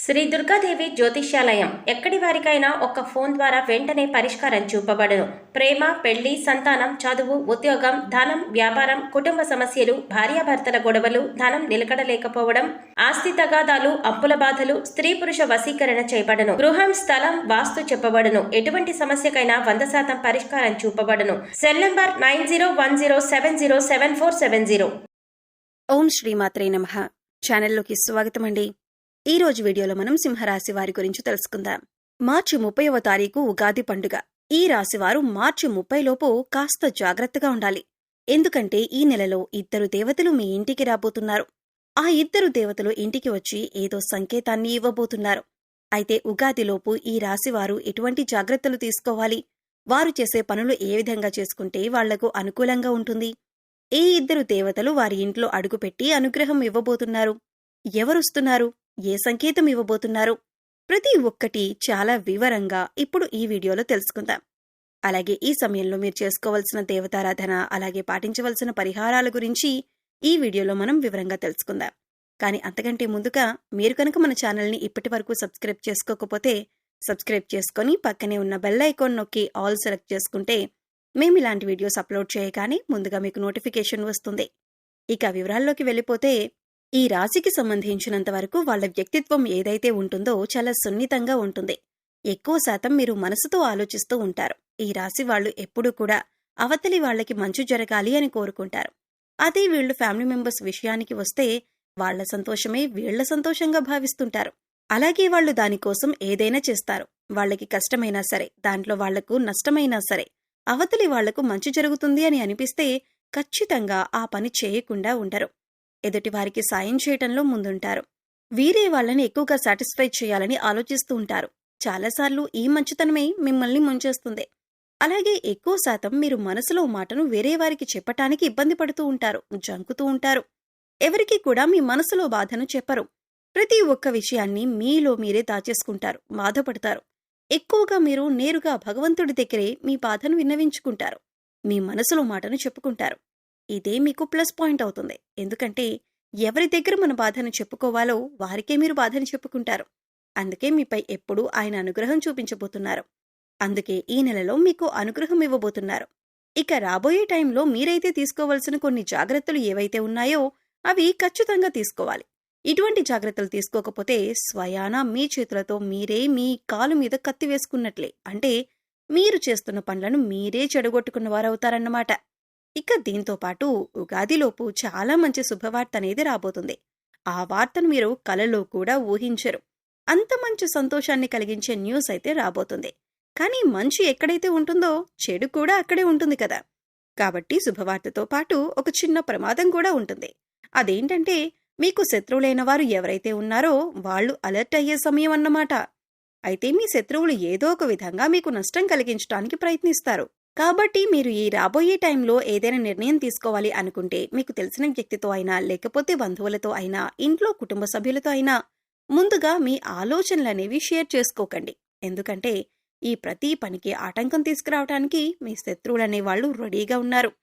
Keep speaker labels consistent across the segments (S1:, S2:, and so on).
S1: శ్రీ దుర్గాదేవి జ్యోతిష్యాలయం ఎక్కడి వారికైనా ఒక్క ఫోన్ ద్వారా వెంటనే పరిష్కారం చూపబడును. ప్రేమ, పెళ్లి, సంతానం, చదువు, ఉద్యోగం, ధనం, వ్యాపారం, కుటుంబ సమస్యలు, భార్యాభర్తల గొడవలు, ధనం నిలకడలేకపోవడం, ఆస్తి తగాదాలు, అప్పుల బాధలు, స్త్రీ పురుష వశీకరణ చేయబడును. గృహం, స్థలం, వాస్తు చెప్పబడును. ఎటువంటి సమస్యకైనా 100% పరిష్కారం చూపబడును. Cell number 9010707470.
S2: ఓం శ్రీమాత్రే నమః. ఛానల్లోకి స్వాగతం అండి. ఈ రోజు వీడియోలో మనం సింహరాశి వారి గురించి తెలుసుకుందాం. మార్చి 30వ తారీఖు ఉగాది పండుగ. ఈ రాశివారు మార్చి 30 లోపు కాస్త జాగ్రత్తగా ఉండాలి. ఎందుకంటే ఈ నెలలో 2 దేవతలు మీ ఇంటికి రాబోతున్నారు. ఆ 2 దేవతలు ఇంటికి వచ్చి ఏదో సంకేతాన్ని ఇవ్వబోతున్నారు. అయితే ఉగాదిలోపు ఈ రాశివారు ఎటువంటి జాగ్రత్తలు తీసుకోవాలి, వారు చేసే పనులు ఏ విధంగా చేసుకుంటే వాళ్లకు అనుకూలంగా ఉంటుంది, ఏ 2 దేవతలు వారి ఇంట్లో అడుగుపెట్టి అనుగ్రహం ఇవ్వబోతున్నారు, ఎవరొస్తున్నారు, ఏ సంకేతం ఇవ్వబోతున్నారు, ప్రతి ఒక్కటి చాలా వివరంగా ఇప్పుడు ఈ వీడియోలో తెలుసుకుందాం. అలాగే ఈ సమయంలో మీరు చేసుకోవాల్సిన దేవతారాధన, అలాగే పాటించవలసిన పరిహారాల గురించి ఈ వీడియోలో మనం వివరంగా తెలుసుకుందాం. కానీ అంతకంటే ముందుగా మీరు కనుక మన ఛానల్ని ఇప్పటి వరకు సబ్స్క్రైబ్ చేసుకోకపోతే సబ్స్క్రైబ్ చేసుకుని పక్కనే ఉన్న బెల్ ఐకాన్ నొక్కి ఆల్ సెలెక్ట్ చేసుకుంటే మేము ఇలాంటి వీడియోస్ అప్లోడ్ చేయగానే ముందుగా మీకు నోటిఫికేషన్ వస్తుంది. ఇక వివరాల్లోకి వెళ్ళిపోతే, ఈ రాశికి సంబంధించినంత వరకు వాళ్ల వ్యక్తిత్వం ఏదైతే ఉంటుందో చాలా సున్నితంగా ఉంటుంది. ఎక్కువ శాతం మీరు మనసుతో ఆలోచిస్తూ ఉంటారు. ఈ రాశి వాళ్లు ఎప్పుడూ కూడా అవతలి వాళ్లకి మంచి జరగాలి అని కోరుకుంటారు. అదే వీళ్లు ఫ్యామిలీ మెంబర్స్ విషయానికి వస్తే వాళ్ల సంతోషమే వీళ్ల సంతోషంగా భావిస్తుంటారు. అలాగే వాళ్లు దానికోసం ఏదైనా చేస్తారు. వాళ్లకి కష్టమైనా సరే, దాంట్లో వాళ్లకు నష్టమైనా సరే, అవతలి వాళ్లకు మంచి జరుగుతుంది అని అనిపిస్తే ఖచ్చితంగా ఆ పని చేయకుండా ఉండరు. ఎదుటివారికి సాయం చేయటంలో ముందుంటారు. వీరే వాళ్లని ఎక్కువగా సాటిస్ఫై చేయాలని ఆలోచిస్తూ ఉంటారు. చాలాసార్లు ఈ మంచితనమే మిమ్మల్ని ముంచేస్తుంది. అలాగే ఎక్కువ శాతం మీరు మనసులో మాటను వేరే వారికి చెప్పటానికి ఇబ్బంది పడుతూ ఉంటారు, జంకుతూ ఉంటారు. ఎవరికీ కూడా మీ మనసులో బాధను చెప్పరు. ప్రతి ఒక్క విషయాన్ని మీలో మీరే దాచేసుకుంటారు, బాధపడతారు. ఎక్కువగా మీరు నేరుగా భగవంతుడి దగ్గరే మీ బాధను విన్నవించుకుంటారు. మీ మనసులో మాటను చెప్పుకుంటారు. ఇదే మీకు ప్లస్ పాయింట్ అవుతుంది. ఎందుకంటే ఎవరి దగ్గర మన బాధను చెప్పుకోవాలో వారికే మీరు బాధను చెప్పుకుంటారు. అందుకే మీపై ఎప్పుడూ ఆయన అనుగ్రహం చూపించబోతున్నారు. అందుకే ఈ నెలలో మీకు అనుగ్రహం ఇవ్వబోతున్నారు. ఇక రాబోయే టైంలో మీరైతే తీసుకోవాల్సిన కొన్ని జాగ్రత్తలు ఏవైతే ఉన్నాయో అవి ఖచ్చితంగా తీసుకోవాలి. ఇటువంటి జాగ్రత్తలు తీసుకోకపోతే స్వయానా మీ చేతులతో మీరే మీ కాలు మీద కత్తి వేసుకున్నట్లే. అంటే మీరు చేస్తున్న పనులను మీరే చెడగొట్టుకున్న వారవుతారన్నమాట. ఇక దీంతో పాటు ఉగాదిలోపు చాలా మంచి శుభవార్త అనేది రాబోతుంది. ఆ వార్తను మీరు కలలో కూడా ఊహించరు. అంత మంచి సంతోషాన్ని కలిగించే న్యూస్ అయితే రాబోతుంది. కానీ మంచి ఎక్కడైతే ఉంటుందో చెడు కూడా అక్కడే ఉంటుంది కదా. కాబట్టి శుభవార్తతో పాటు ఒక చిన్న ప్రమాదం కూడా ఉంటుంది. అదేంటంటే మీకు శత్రువులైన వారు ఎవరైతే ఉన్నారో వాళ్లు అలర్ట్ అయ్యే సమయం అన్నమాట. అయితే మీ శత్రువులు ఏదో ఒక విధంగా మీకు నష్టం కలిగించడానికి ప్రయత్నిస్తారు. కాబట్టి మీరు ఈ రాబోయే టైంలో ఏదైనా నిర్ణయం తీసుకోవాలి అనుకుంటే మీకు తెలిసిన వ్యక్తితో అయినా, లేకపోతే బంధువులతో అయినా, ఇంట్లో కుటుంబ సభ్యులతో అయినా ముందుగా మీ ఆలోచనలనేవి షేర్ చేసుకోకండి. ఎందుకంటే ఈ ప్రతి పనికి ఆటంకం తీసుకురావడానికి మీ శత్రువులనే వాళ్ళు రెడీగా ఉన్నారు.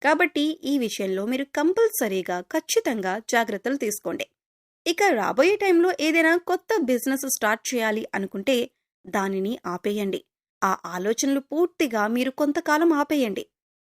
S2: కాబట్టి ఈ విషయంలో మీరు కంపల్సరీగా ఖచ్చితంగా జాగ్రత్తలు తీసుకోండి. ఇక రాబోయే టైంలో ఏదైనా కొత్త బిజినెస్ స్టార్ట్ చేయాలి అనుకుంటే దానిని ఆపేయండి. ఆ ఆలోచనలు పూర్తిగా మీరు కొంతకాలం ఆపేయండి.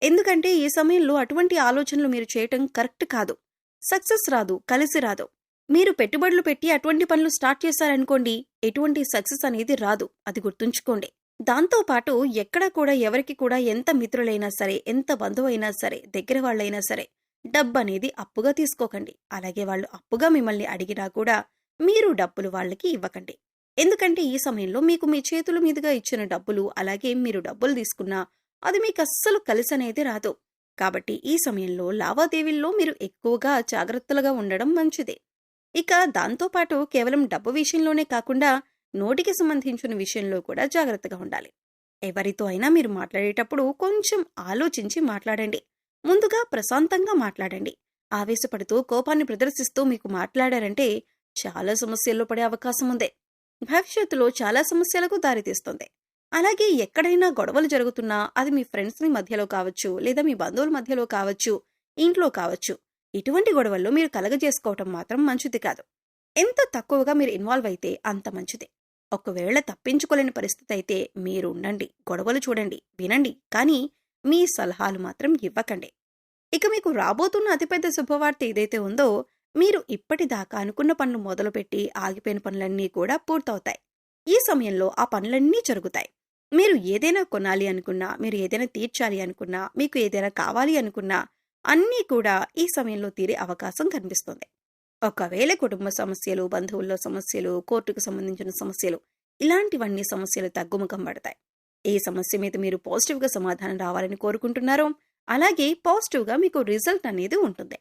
S2: ఎందుకంటే ఈ సమయంలో అటువంటి ఆలోచనలు మీరు చేయటం కరెక్ట్ కాదు. సక్సెస్ రాదు, కలిసి రాదు. మీరు పెట్టుబడులు పెట్టి అటువంటి పనులు స్టార్ట్ చేశారనుకోండి, ఎటువంటి సక్సెస్ అనేది రాదు. అది గుర్తుంచుకోండి. దాంతోపాటు ఎక్కడా కూడా ఎవరికి కూడా ఎంత మిత్రులైనా సరే, ఎంత బంధువైనా సరే, దగ్గర వాళ్ళైనా సరే డబ్బనేది అప్పుగా తీసుకోకండి. అలాగే వాళ్ళు అప్పుగా మిమ్మల్ని అడిగినా కూడా మీరు డబ్బులు వాళ్ళకి ఇవ్వకండి. ఎందుకంటే ఈ సమయంలో మీకు మీ చేతుల మీదుగా ఇచ్చిన డబ్బులు, అలాగే మీరు డబ్బులు తీసుకున్నా అది మీకు అస్సలు కలిసనేది రాదు. కాబట్టి ఈ సమయంలో లావాదేవీల్లో మీరు ఎక్కువగా జాగ్రత్తలుగా ఉండడం మంచిది. ఇక దాంతోపాటు కేవలం డబ్బు విషయంలోనే కాకుండా నోటికి సంబంధించిన విషయంలో కూడా జాగ్రత్తగా ఉండాలి. ఎవరితో అయినా మీరు మాట్లాడేటప్పుడు కొంచెం ఆలోచించి మాట్లాడండి. ముందుగా ప్రశాంతంగా మాట్లాడండి. ఆవేశపడుతూ కోపాన్ని ప్రదర్శిస్తూ మీకు మాట్లాడారంటే చాలా సమస్యల్లో పడే అవకాశం ఉంది. భవిష్యత్తులో చాలా సమస్యలకు దారితీస్తుంది. అలాగే ఎక్కడైనా గొడవలు జరుగుతున్నా అది మీ ఫ్రెండ్స్ని మధ్యలో కావచ్చు, లేదా మీ బంధువుల మధ్యలో కావచ్చు, ఇంట్లో కావచ్చు, ఇటువంటి గొడవల్లో మీరు కలగజేసుకోవటం మాత్రం మంచిది కాదు. ఎంత తక్కువగా మీరు ఇన్వాల్వ్ అయితే అంత మంచిది. ఒకవేళ తప్పించుకోలేని పరిస్థితి అయితే మీరు ఉండండి, గొడవలు చూడండి, వినండి, కానీ మీ సలహాలు మాత్రం ఇవ్వకండి. ఇక మీకు రాబోతున్న అతిపెద్ద శుభవార్త ఏదైతే ఉందో, మీరు ఇప్పటిదాకా అనుకున్న పనులు మొదలుపెట్టి ఆగిపోయిన పనులన్నీ కూడా పూర్తవుతాయి. ఈ సమయంలో ఆ పనులన్నీ జరుగుతాయి. మీరు ఏదైనా కొనాలి అనుకున్నా, మీరు ఏదైనా తీర్చాలి అనుకున్నా, మీకు ఏదైనా కావాలి అనుకున్నా అన్నీ కూడా ఈ సమయంలో తీరే అవకాశం కనిపిస్తుంది. ఒకవేళ కుటుంబ సమస్యలు, బంధువుల్లో సమస్యలు, కోర్టుకు సంబంధించిన సమస్యలు, ఇలాంటివన్నీ సమస్యలు తగ్గుముఖం పడతాయి. ఏ సమస్య మీద మీరు పాజిటివ్గా సమాధానం రావాలని కోరుకుంటున్నారో అలాగే పాజిటివ్గా మీకు రిజల్ట్ అనేది ఉంటుంది.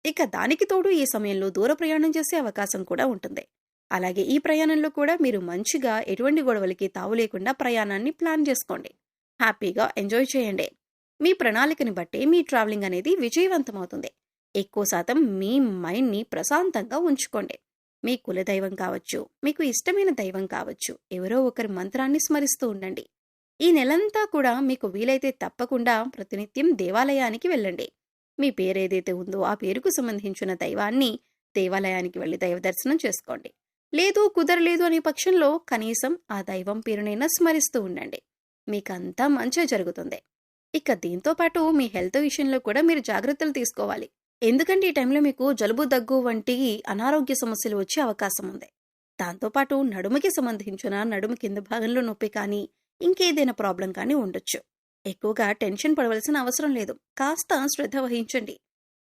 S2: ఇక దానికి తోడు ఈ సమయంలో దూర ప్రయాణం చేసే అవకాశం కూడా ఉంటుంది. అలాగే ఈ ప్రయాణంలో కూడా మీరు మంచిగా ఎటువంటి గొడవలకి తావు లేకుండా ప్రయాణాన్ని ప్లాన్ చేసుకోండి. హ్యాపీగా ఎంజాయ్ చేయండి. మీ ప్రణాళికని బట్టే మీ ట్రావెలింగ్ అనేది విజయవంతమవుతుంది. ఎక్కువ శాతం మీ మైండ్ని ప్రశాంతంగా ఉంచుకోండి. మీ కులదైవం కావచ్చు, మీకు ఇష్టమైన దైవం కావచ్చు, ఎవరో ఒకరి మంత్రాన్ని స్మరిస్తూ ఉండండి. ఈ నెలంతా కూడా మీకు వీలైతే తప్పకుండా ప్రతినిత్యం దేవాలయానికి వెళ్ళండి. మీ పేరేదైతే ఉందో ఆ పేరుకు సంబంధించిన దైవాన్ని దేవాలయానికి వెళ్ళి దైవ దర్శనం చేసుకోండి. లేదు కుదరలేదు అనే పక్షంలో కనీసం ఆ దైవం పేరునైనా స్మరిస్తూ ఉండండి. మీకంతా మంచి జరుగుతుంది. ఇక దీంతో పాటు మీ హెల్త్ విషయంలో కూడా మీరు జాగ్రత్తలు తీసుకోవాలి. ఎందుకంటే ఈ టైంలో మీకు జలుబు, దగ్గు వంటి అనారోగ్య సమస్యలు వచ్చే అవకాశం ఉంది. దాంతోపాటు నడుముకి సంబంధించిన నడుము కింద భాగంలో నొప్పి కానీ ఇంకేదైనా ప్రాబ్లం కానీ ఉండొచ్చు. ఎక్కువగా టెన్షన్ పడవలసిన అవసరం లేదు. కాస్త శ్రద్ధ వహించండి.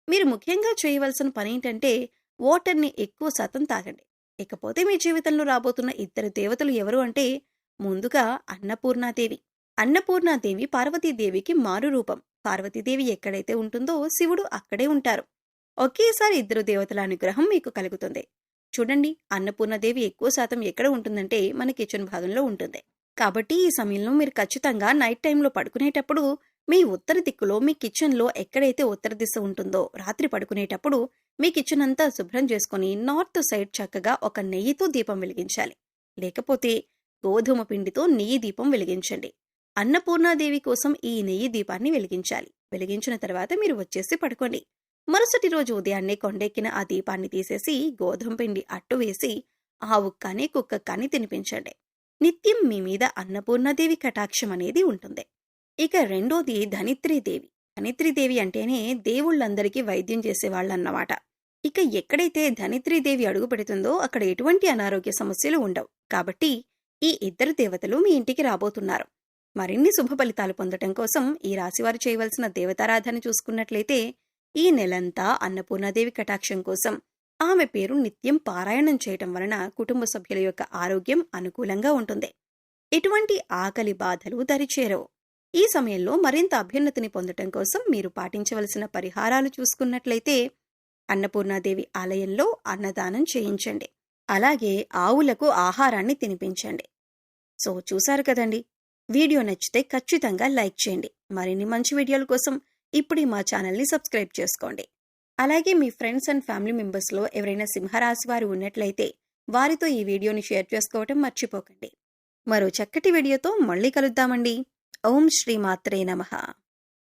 S2: మీరు ముఖ్యంగా చేయవలసిన పని ఏంటంటే వాటర్ని ఎక్కువ శాతం తాగండి. ఇకపోతే మీ జీవితంలో రాబోతున్న ఇద్దరు దేవతలు ఎవరు అంటే, ముందుగా అన్నపూర్ణాదేవి. అన్నపూర్ణాదేవి పార్వతీదేవికి మారు రూపం. పార్వతీదేవి ఎక్కడైతే ఉంటుందో శివుడు అక్కడే ఉంటారు. ఒకేసారి ఇద్దరు దేవతల అనుగ్రహం మీకు కలుగుతుంది. చూడండి, అన్నపూర్ణాదేవి ఎక్కువ శాతం ఎక్కడ ఉంటుందంటే మన కిచెన్ భాగంలో ఉంటుంది. కాబట్టి ఈ సమయంలో మీరు ఖచ్చితంగా నైట్ టైంలో పడుకునేటప్పుడు మీ ఉత్తర దిక్కులో మీ కిచెన్లో ఎక్కడైతే ఉత్తర దిశ ఉంటుందో రాత్రి పడుకునేటప్పుడు మీ కిచెన్ అంతా శుభ్రం చేసుకుని నార్త్ సైడ్ చక్కగా ఒక నెయ్యితో దీపం వెలిగించాలి. లేకపోతే గోధుమ పిండితో నెయ్యి దీపం వెలిగించండి. అన్నపూర్ణాదేవి కోసం ఈ నెయ్యి దీపాన్ని వెలిగించాలి. వెలిగించిన తర్వాత మీరు వచ్చేసి పడుకోండి. మరుసటి రోజు ఉదయాన్నే కొండెక్కిన ఆ దీపాన్ని తీసేసి గోధుమ పిండి అట్టు వేసి ఆవుకు కానీ కుక్కకు కానీ తినిపించండి. నిత్యం మీ మీద అన్నపూర్ణాదేవి కటాక్షం అనేది ఉంటుంది. ఇక రెండోది ధనిత్రీదేవి. ధనిత్రీదేవి అంటేనే దేవుళ్ళందరికీ వైద్యం చేసేవాళ్ళన్నమాట. ఇక ఎక్కడైతే ధనిత్రీదేవి అడుగు పెడుతుందో అక్కడ ఎటువంటి అనారోగ్య సమస్యలు ఉండవు. కాబట్టి ఈ ఇద్దరు దేవతలు మీ ఇంటికి రాబోతున్నారు. మరిన్ని శుభ ఫలితాలు పొందటం కోసం ఈ రాశివారు చేయవలసిన దేవతారాధన చూసుకున్నట్లయితే ఈ నెలంతా అన్నపూర్ణాదేవి కటాక్షం కోసం ఆమె పేరు నిత్యం పారాయణం చేయటం వలన కుటుంబ సభ్యుల యొక్క ఆరోగ్యం అనుకూలంగా ఉంటుంది. ఎటువంటి ఆకలి బాధలు దరిచేరవు. ఈ సమయంలో మరింత అభ్యున్నతిని పొందటం కోసం మీరు పాటించవలసిన పరిహారాలు చూసుకున్నట్లయితే అన్నపూర్ణాదేవి ఆలయంలో అన్నదానం చేయించండి. అలాగే ఆవులకు ఆహారాన్ని తినిపించండి. సో చూశారు కదండి, వీడియో నచ్చితే ఖచ్చితంగా లైక్ చేయండి. మరిన్ని మంచి వీడియోల కోసం ఇప్పుడే మా ఛానల్ని సబ్స్క్రైబ్ చేసుకోండి. అలాగే మీ ఫ్రెండ్స్ అండ్ ఫ్యామిలీ మెంబర్స్లో ఎవరైనా సింహరాశి వారు ఉన్నట్లయితే వారితో ఈ వీడియోని షేర్ చేసుకోవటం మర్చిపోకండి. మరో చక్కటి వీడియోతో మళ్ళీ కలుద్దామండి. ఓం శ్రీ మాత్రే నమః.